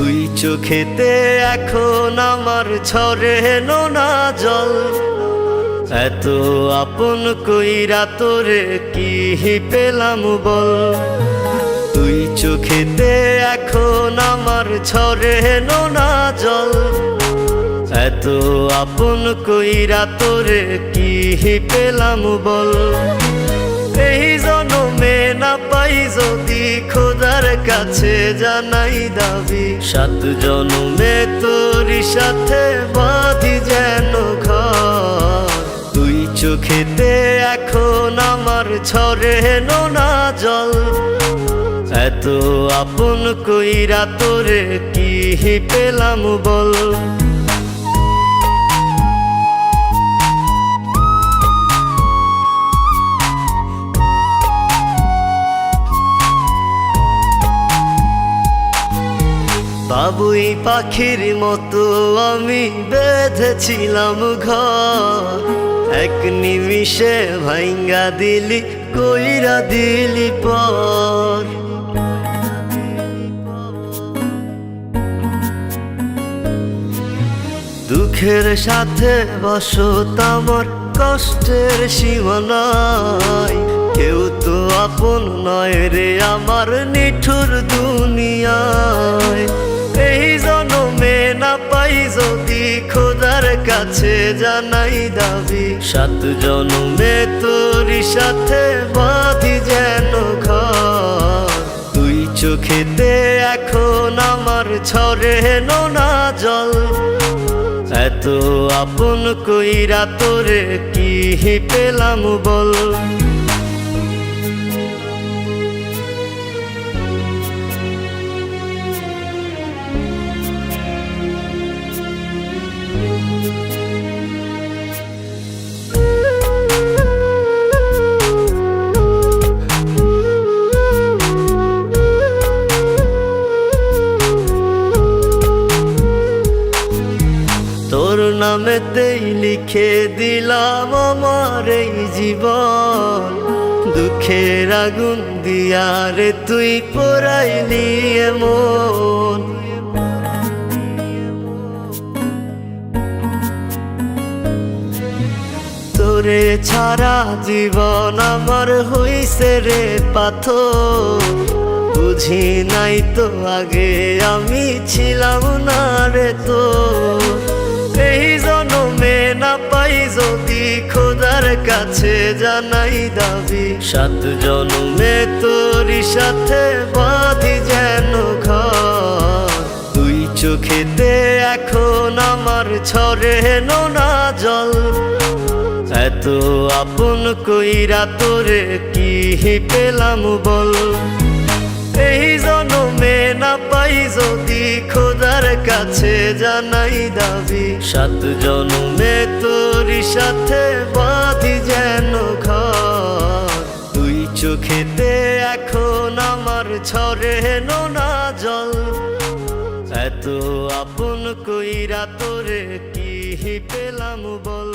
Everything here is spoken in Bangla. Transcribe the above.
তুই চোখেতে এখন আমার ঝরে নোনা জল। এত আপন কইরা তোরে কি পেলাম বল। তুই চোখেতে এখন আমার ঝরে নোনা জল। এত আপন কইরা তোরে কি পেলাম বল। এই জনমে না পাই যদি খোদার কাছে জানাই দাবি, 7 জনমে তোরই সাথে বাঁধি যেন ঘর। তুই চোখেতে এখন আমার ঝরে নোনা জল। এত আপন কইরা তোরে কি পেলাম বল। বাবুই পাখির মতো আমি বেঁধেছিলাম ঘর। এক নিমিষে ভাঙ্গা দিলি কইরা দিলি পর। দুঃখের সাথে বসত আমার কষ্টের সীমানায়। কেউ তো আপন নয় রে আমার নিঠুর দুনিয়ায়। এই জনমে না পাই যদি খোদার কাছে জানাই দাবি, 7 জনমে তোরই সাথে বাঁধি যেন ঘর। তুই চোখেতে এখন আমার ঝরে নোনা জল। এত আপন কইরা তোরে কি পেলাম বল। তোর নামেতেই লিখে দিলাম আমার এই জীবন। দুঃখের আগুন দিয়া রে তুই পোড়াইলি এমন। তোরে ছাড়া জীবন আমার হইছে রে পাথর। বুঝি নাই তো আগে আমি ছিলাম না রে তোর। এই জনমে না পাই যদি খোদার কাছে জানাই দাবি, 7 জনমে তোরই সাথে বাঁধি যেন ঘর। তুই চোখেতে এখন আমার ঝরে নোনা জল। এত আপন কইরা তোরে কি পেলাম বল। এই জনমে না পাই যদি খোদার কাছে জানাই দাবি, 7 জনমে তোরই সাথে বাঁধি যেন ঘর। তুই চোখেতে এখন আমার ঝরে নোনা জল। এত আপন কইরা তোরে কি পেলাম বল।